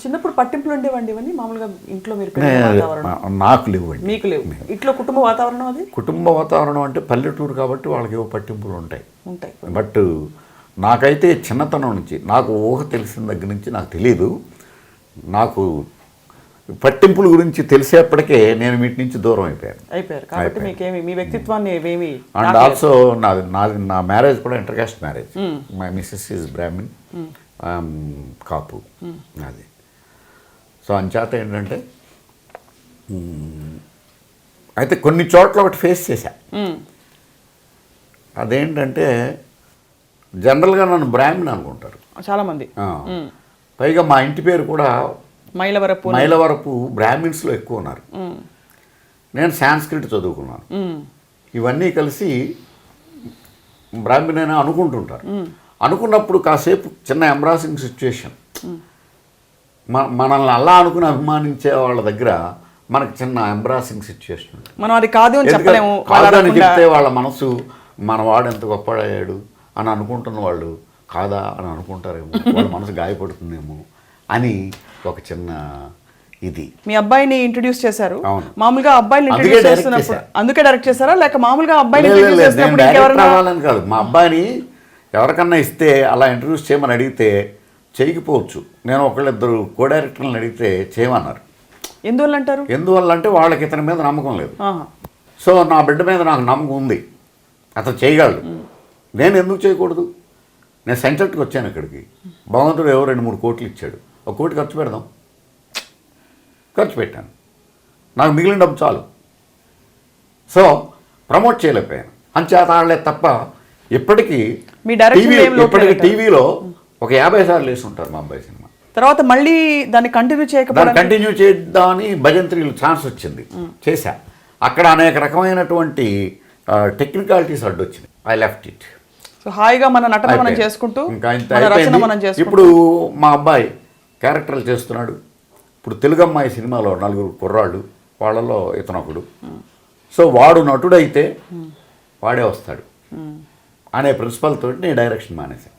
చిన్నప్పుడు పట్టింపులు ఉండేవండి ఇవన్నీ మామూలుగా ఇంట్లో మీరు పెరిగిన వాతావరణం? నాకు లేవండి. మీకు లేవు? ఇంట్లో కుటుంబ వాతావరణం అది? కుటుంబ వాతావరణం అంటే పల్లెటూరు కాబట్టి వాళ్ళకి ఏవో పట్టింపులు ఉంటాయి. బట్ నాకైతే చిన్నతనం నుంచి, నాకు ఊహ తెలిసిన దగ్గర నుంచి నాకు తెలియదు. నాకు పట్టింపుల గురించి తెలిసేప్పటికే నేను వీటి నుంచి దూరం అయిపోయారు కాబట్టి మీకేమి మీ వ్యక్తిత్వాన్ని ఏమేమి. అండ్ ఆల్సో నా మ్యారేజ్ కూడా inter caste marriage. My missus is Brahmin, Kapu. అది సో అంచేత ఏంటంటే అయితే కొన్ని చోట్ల ఒకటి ఫేస్ చేశా. అదేంటంటే జనరల్గా నన్ను బ్రాహ్మణ్ అనుకుంటారు చాలామంది. పైగా మా ఇంటి పేరు కూడా మైలవరపు బ్రాహ్మిన్స్లో ఎక్కువ ఉన్నారు. నేను సాంస్క్రిట్ చదువుకున్నాను. ఇవన్నీ కలిసి బ్రాహ్మణ్ అని అనుకుంటుంటారు. అనుకున్నప్పుడు కాసేపు చిన్న ఎంబ్రాసింగ్ సిచ్యువేషన్. మనల్ని అలా అనుకుని అభిమానించే వాళ్ళ దగ్గర మనకు చిన్న ఎంబ్రాసింగ్ సిచ్యువేషన్. మనం అది కాదు అని చెప్తే వాళ్ళ మనసు మనవాడు ఎంత గొప్పడయ్యాడు అని అనుకుంటున్న వాళ్ళు కాదా అని అనుకుంటారేమో, వాళ్ళ మనసు గాయపడుతుందేమో అని ఒక చిన్న ఇది. మీ అబ్బాయిని ఇంట్రడ్యూస్ చేశారు. మామూలుగా అబ్బాయిని ఇంట్రడ్యూస్ చేస్తున్నప్పుడు అందుకే డైరెక్ట్ చేశారా లేక మామూలుగా అబ్బాయిని ఇంట్రడ్యూస్ చేసినప్పుడు ఇంకెవరైనా రావాలని కాదు. మా అబ్బాయిని ఎవరికన్నా ఇస్తే అలా ఇంట్రడ్యూస్ చేయమని అడిగితే చేయకపోవచ్చు. నేను ఒకళ్ళిద్దరు కో డైరెక్టర్లను అడిగితే చేయమన్నారు. ఎందువల్ల అంటారు? ఎందువల్ల అంటే వాళ్ళకి ఇతని మీద నమ్మకం లేదు. సో నా బిడ్డ మీద నాకు నమ్మకం ఉంది, అతను చేయగలడు, నేను ఎందుకు చేయకూడదు? నేను సెంటర్కి వచ్చాను ఇక్కడికి. భగవంతుడు ఎవరు 2-3 కోట్లు ఇచ్చాడు, 1 కోటి ఖర్చు పెడదాం. ఖర్చు పెట్టాను, నాకు మిగిలిన డబ్బు చాలు. సో ప్రమోట్ చేయలేకపోయాను. అంచేత ఆడలేదు తప్ప ఇప్పటికీ టీవీలో ఒక 50 సార్లు వేసి ఉంటారు మా అబ్బాయి సినిమా. తర్వాత మళ్ళీ దాన్ని కంటిన్యూ చేద్దామని భజంత్రీలు ఛాన్స్ వచ్చింది, చేశా. అక్కడ అనేక రకమైనటువంటి టెక్నికాలిటీస్ అడ్డొచ్చినాయి. I left it. హాయిగా మన నటన మనం చేసుకుంటూ ఇప్పుడు మా అబ్బాయి క్యారెక్టర్లు చేస్తున్నాడు. ఇప్పుడు తెలుగమ్మాయి సినిమాలో 4 కుర్రాళ్ళు, వాళ్ళలో ఇతను ఒకడు. సో వాడు నటుడైతే వాడే వస్తాడు అనే ప్రిన్సిపల్ తోటి నేను డైరెక్షన్ మానేశాను.